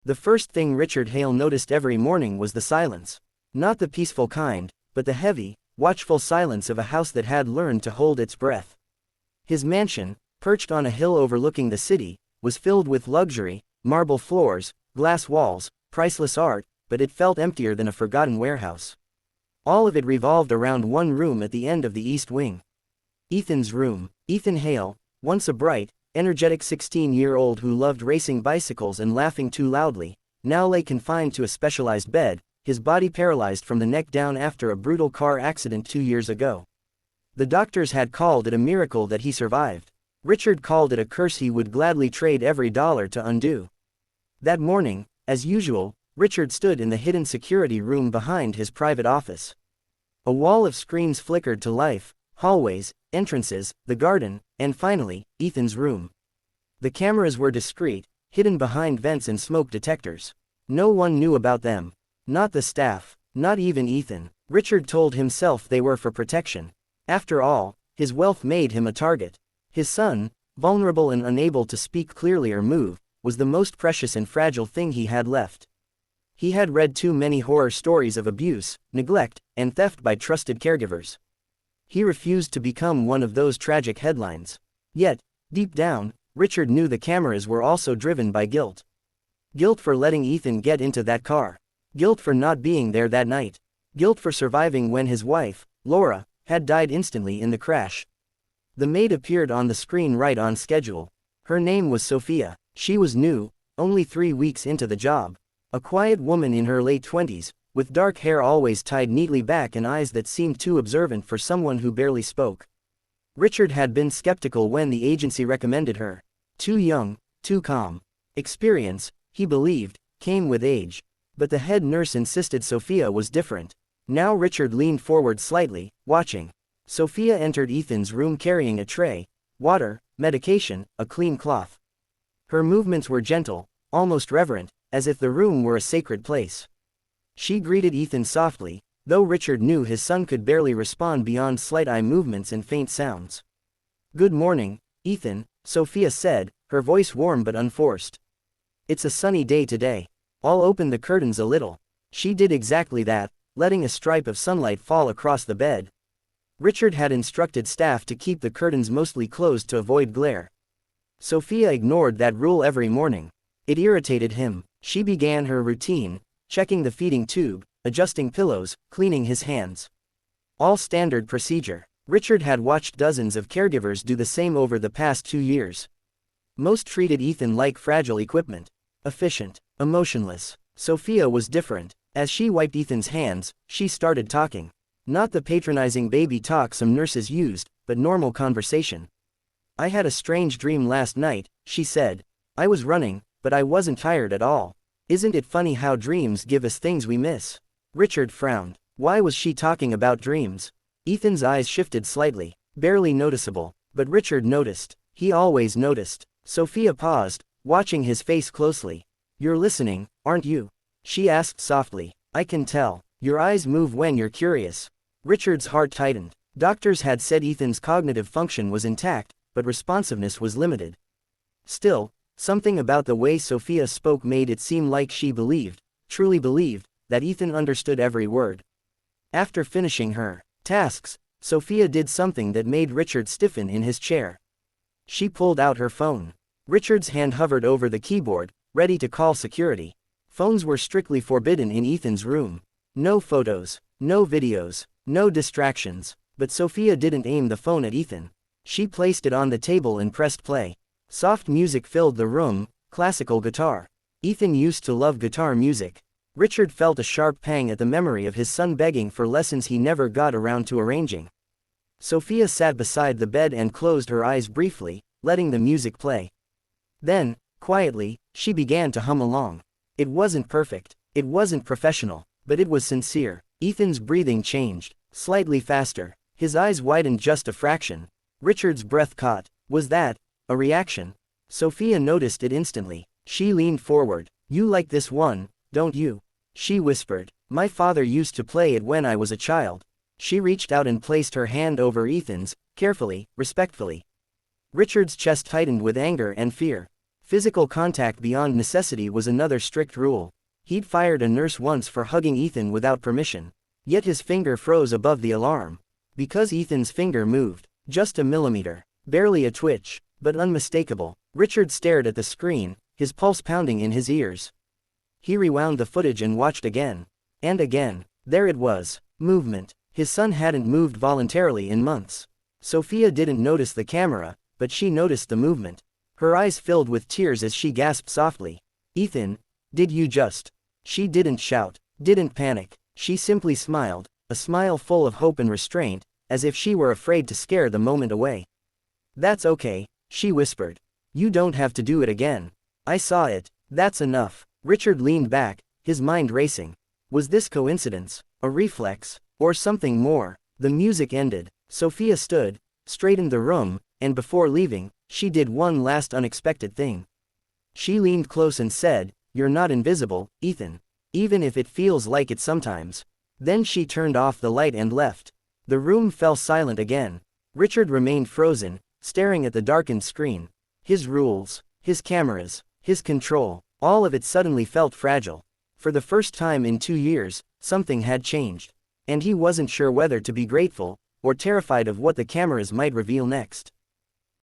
The first thing Richard Hale noticed every morning was the silence. Not the peaceful kind, but the heavy, watchful silence of a house that had learned to hold its breath. His mansion, perched on a hill overlooking the city, was filled with luxury, marble floors, glass walls, priceless art, but it felt emptier than a forgotten warehouse. All of it revolved around one room at the end of the east wing. Ethan's room. Ethan Hale, once a bright, energetic 16-year-old who loved racing bicycles and laughing too loudly, now lay confined to a specialized bed, his body paralyzed from the neck down after a brutal car accident 2 years ago. The doctors had called it a miracle that he survived. Richard called it a curse he would gladly trade every dollar to undo. That morning, as usual, Richard stood in the hidden security room behind his private office. A wall of screens flickered to life, hallways, entrances, the garden, and finally, Ethan's room. The cameras were discreet, hidden behind vents and smoke detectors. No one knew about them. Not the staff, not even Ethan. Richard told himself they were for protection. After all, his wealth made him a target. His son, vulnerable and unable to speak clearly or move, was the most precious and fragile thing he had left. He had read too many horror stories of abuse, neglect, and theft by trusted caregivers. He refused to become one of those tragic headlines. Yet, deep down, Richard knew the cameras were also driven by guilt. Guilt for letting Ethan get into that car. Guilt for not being there that night. Guilt for surviving when his wife, Laura, had died instantly in the crash. The maid appeared on the screen right on schedule. Her name was Sophia. She was new, only 3 weeks into the job. A quiet woman in her late 20s, with dark hair always tied neatly back and eyes that seemed too observant for someone who barely spoke. Richard had been skeptical when the agency recommended her. Too young, too calm. Experience, he believed, came with age. But the head nurse insisted Sophia was different. Now Richard leaned forward slightly, watching. Sophia entered Ethan's room carrying a tray, water, medication, a clean cloth. Her movements were gentle, almost reverent, as if the room were a sacred place. She greeted Ethan softly, though Richard knew his son could barely respond beyond slight eye movements and faint sounds. "Good morning, Ethan," Sophia said, her voice warm but unforced. "It's a sunny day today. I'll open the curtains a little." She did exactly that, letting a stripe of sunlight fall across the bed. Richard had instructed staff to keep the curtains mostly closed to avoid glare. Sophia ignored that rule every morning. It irritated him. She began her routine, checking the feeding tube, adjusting pillows, cleaning his hands. All standard procedure. Richard had watched dozens of caregivers do the same over the past 2 years. Most treated Ethan like fragile equipment. Efficient, emotionless. Sophia was different. As she wiped Ethan's hands, she started talking. Not the patronizing baby talk some nurses used, but normal conversation. "I had a strange dream last night," she said. "I was running, but I wasn't tired at all. Isn't it funny how dreams give us things we miss?" Richard frowned. Why was she talking about dreams? Ethan's eyes shifted slightly. Barely noticeable, but Richard noticed. He always noticed. Sophia paused, watching his face closely. "You're listening, aren't you?" she asked softly. "I can tell. Your eyes move when you're curious." Richard's heart tightened. Doctors had said Ethan's cognitive function was intact, but responsiveness was limited. Still, something about the way Sophia spoke made it seem like she believed, truly believed, that Ethan understood every word. After finishing her tasks, Sophia did something that made Richard stiffen in his chair. She pulled out her phone. Richard's hand hovered over the keyboard, ready to call security. Phones were strictly forbidden in Ethan's room. No photos, no videos, no distractions. But Sophia didn't aim the phone at Ethan. She placed it on the table and pressed play. Soft music filled the room, classical guitar. Ethan used to love guitar music. Richard felt a sharp pang at the memory of his son begging for lessons he never got around to arranging. Sophia sat beside the bed and closed her eyes briefly, letting the music play. Then, quietly, she began to hum along. It wasn't perfect, it wasn't professional, but it was sincere. Ethan's breathing changed, slightly faster. His eyes widened just a fraction. Richard's breath caught. Was that a reaction? Sophia noticed it instantly. She leaned forward. "You like this one, don't you?" she whispered. "My father used to play it when I was a child." She reached out and placed her hand over Ethan's, carefully, respectfully. Richard's chest tightened with anger and fear. Physical contact beyond necessity was another strict rule. He'd fired a nurse once for hugging Ethan without permission. Yet his finger froze above the alarm. Because Ethan's finger moved, just a millimeter, barely a twitch, but unmistakable. Richard stared at the screen, his pulse pounding in his ears. He rewound the footage and watched again. And again. There it was. Movement. His son hadn't moved voluntarily in months. Sophia didn't notice the camera, but she noticed the movement. Her eyes filled with tears as she gasped softly. "Ethan, did you just..." She didn't shout, didn't panic. She simply smiled, a smile full of hope and restraint, as if she were afraid to scare the moment away. "That's okay," she whispered. "You don't have to do it again. I saw it. That's enough." Richard leaned back, his mind racing. Was this coincidence, a reflex, or something more? The music ended. Sophia stood, straightened the room, and before leaving, she did one last unexpected thing. She leaned close and said, "You're not invisible, Ethan. Even if it feels like it sometimes." Then she turned off the light and left. The room fell silent again. Richard remained frozen, staring at the darkened screen. His rules, his cameras, his control, all of it suddenly felt fragile. For the first time in 2 years, something had changed. And he wasn't sure whether to be grateful, or terrified of what the cameras might reveal next.